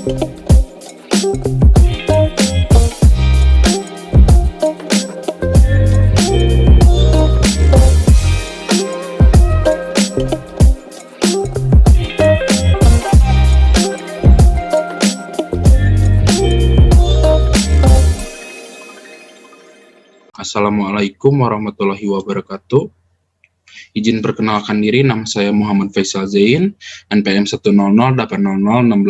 Assalamualaikum warahmatullahi wabarakatuh. Izin perkenalkan diri, nama saya Muhammad Faisal Zain, NPM 10080161389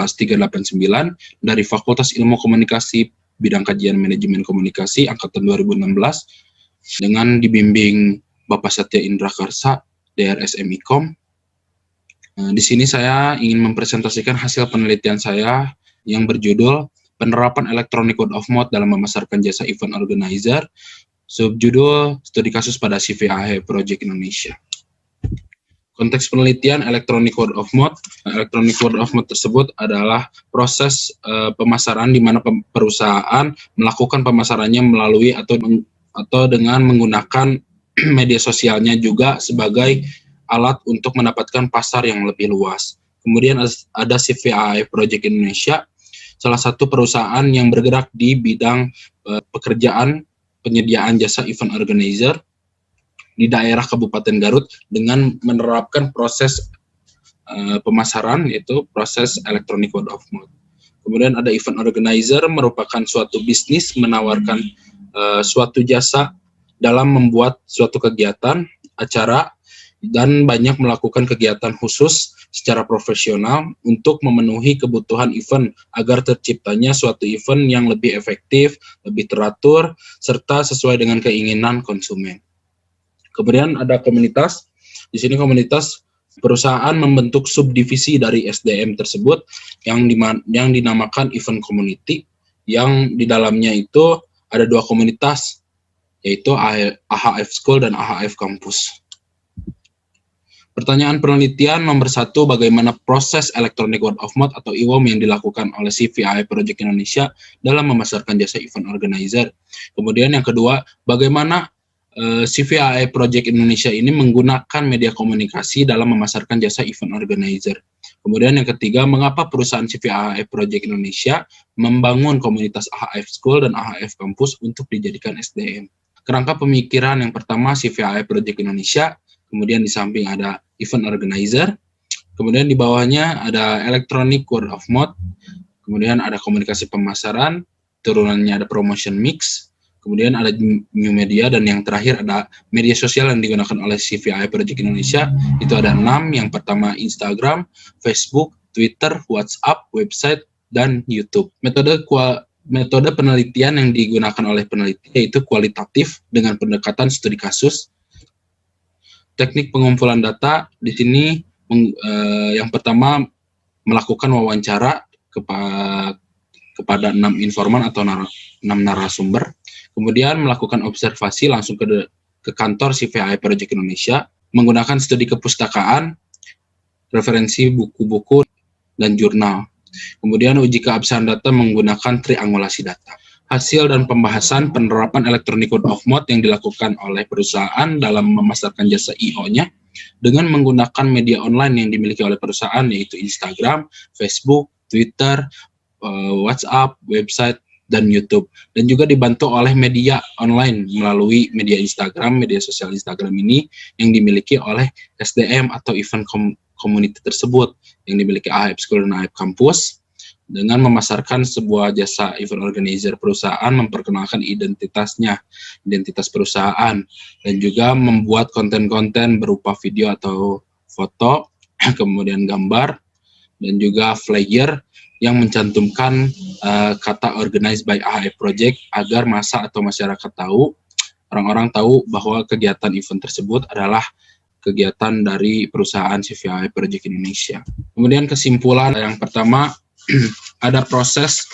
dari Fakultas Ilmu Komunikasi Bidang Kajian Manajemen Komunikasi Angkatan 2016 dengan dibimbing Bapak Satya Indra Karsa, DRS MIKOM. Di sini saya ingin mempresentasikan hasil penelitian saya yang berjudul Penerapan Electronic Word of Mouth dalam memasarkan jasa event organizer, subjudul studi kasus pada CVAE Project Indonesia. Konteks penelitian Electronic Word of Mouth. Electronic Word of Mouth tersebut adalah proses pemasaran di mana perusahaan melakukan pemasarannya melalui atau dengan menggunakan media sosialnya juga sebagai alat untuk mendapatkan pasar yang lebih luas. Kemudian ada CVAE Project Indonesia, salah satu perusahaan yang bergerak di bidang pekerjaan penyediaan jasa event organizer di daerah Kabupaten Garut dengan menerapkan proses pemasaran, yaitu proses electronic word of mouth. Kemudian ada event organizer, merupakan suatu bisnis menawarkan suatu jasa dalam membuat suatu kegiatan, acara, dan banyak melakukan kegiatan khusus secara profesional untuk memenuhi kebutuhan event agar terciptanya suatu event yang lebih efektif, lebih teratur, serta sesuai dengan keinginan konsumen. Kemudian ada komunitas. Di sini komunitas perusahaan membentuk subdivisi dari SDM tersebut yang dinamakan event community, yang di dalamnya itu ada dua komunitas, yaitu AHF School dan AHF Campus. Pertanyaan penelitian nomor 1, bagaimana proses Electronic Word of Mouth atau EWOM yang dilakukan oleh CVAE Project Indonesia dalam memasarkan jasa event organizer. Kemudian yang kedua, bagaimana CVAE Project Indonesia ini menggunakan media komunikasi dalam memasarkan jasa event organizer. Kemudian yang ketiga, mengapa perusahaan CVAE Project Indonesia membangun komunitas AHF School dan AHF Campus untuk dijadikan SDM. Kerangka pemikiran yang pertama, CVAE Project Indonesia. Kemudian di samping ada event organizer, kemudian di bawahnya ada electronic word of mouth, kemudian ada komunikasi pemasaran, turunannya ada promotion mix, kemudian ada new media, dan yang terakhir ada media sosial yang digunakan oleh CVAE Project Indonesia. Itu ada 6, yang pertama Instagram, Facebook, Twitter, WhatsApp, website, dan YouTube. Metode penelitian yang digunakan oleh peneliti yaitu kualitatif dengan pendekatan studi kasus. Teknik pengumpulan data di sini yang pertama melakukan wawancara kepada 6 informan atau 6 narasumber, kemudian melakukan observasi langsung ke kantor CVAE Project Indonesia, menggunakan studi kepustakaan, referensi buku-buku, dan jurnal. Kemudian uji keabsahan data menggunakan triangulasi data. Hasil dan pembahasan penerapan Electronic Word of Mouth yang dilakukan oleh perusahaan dalam memasarkan jasa I.O.-nya dengan menggunakan media online yang dimiliki oleh perusahaan, yaitu Instagram, Facebook, Twitter, WhatsApp, website, dan YouTube. Dan juga dibantu oleh media online melalui media Instagram, media sosial Instagram ini yang dimiliki oleh SDM atau event community tersebut yang dimiliki AHF School dan AHF Campus. Dengan memasarkan sebuah jasa event organizer, perusahaan memperkenalkan identitas perusahaan, dan juga membuat konten-konten berupa video atau foto, kemudian gambar, dan juga flyer yang mencantumkan kata organized by AHF Project agar massa atau masyarakat tahu, orang-orang tahu bahwa kegiatan event tersebut adalah kegiatan dari perusahaan CVAE Project Indonesia. Kemudian kesimpulan yang pertama, ada proses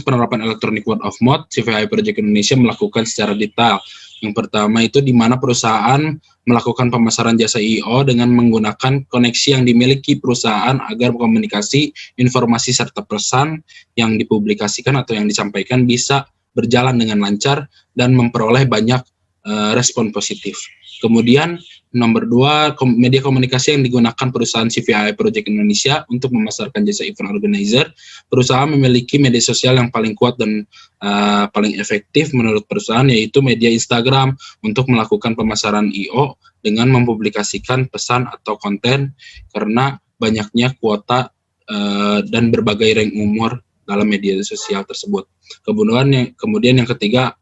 penerapan Electronic Word of Mouth CVAE Project Indonesia melakukan secara detail. Yang pertama itu di mana perusahaan melakukan pemasaran jasa I.O. dengan menggunakan koneksi yang dimiliki perusahaan agar komunikasi, informasi, serta pesan yang dipublikasikan atau yang disampaikan bisa berjalan dengan lancar dan memperoleh banyak respon positif. Kemudian Nomor 2, media komunikasi yang digunakan perusahaan CVI Project Indonesia untuk memasarkan jasa event organizer. Perusahaan memiliki media sosial yang paling kuat dan paling efektif menurut perusahaan, yaitu media Instagram untuk melakukan pemasaran I.O. dengan mempublikasikan pesan atau konten karena banyaknya kuota dan berbagai rank umur dalam media sosial tersebut. Kemudian yang ketiga,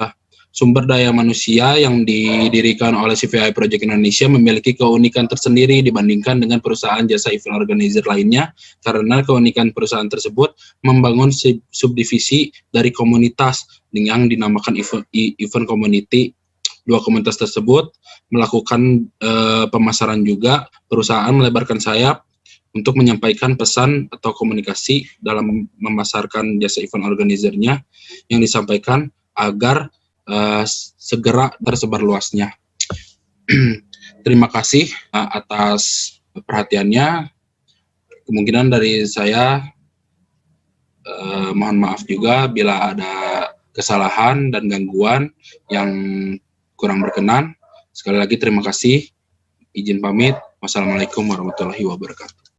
sumber daya manusia yang didirikan oleh CVI Project Indonesia memiliki keunikan tersendiri dibandingkan dengan perusahaan jasa event organizer lainnya, karena keunikan perusahaan tersebut membangun subdivisi dari komunitas yang dinamakan event community. Dua komunitas tersebut melakukan pemasaran juga. Perusahaan melebarkan sayap untuk menyampaikan pesan atau komunikasi dalam memasarkan jasa event organizer-nya yang disampaikan agar segera tersebar luasnya. Terima kasih atas perhatiannya. Kemungkinan dari saya, mohon maaf juga bila ada kesalahan dan gangguan yang kurang berkenan. Sekali lagi terima kasih. Izin pamit. Wassalamualaikum warahmatullahi wabarakatuh.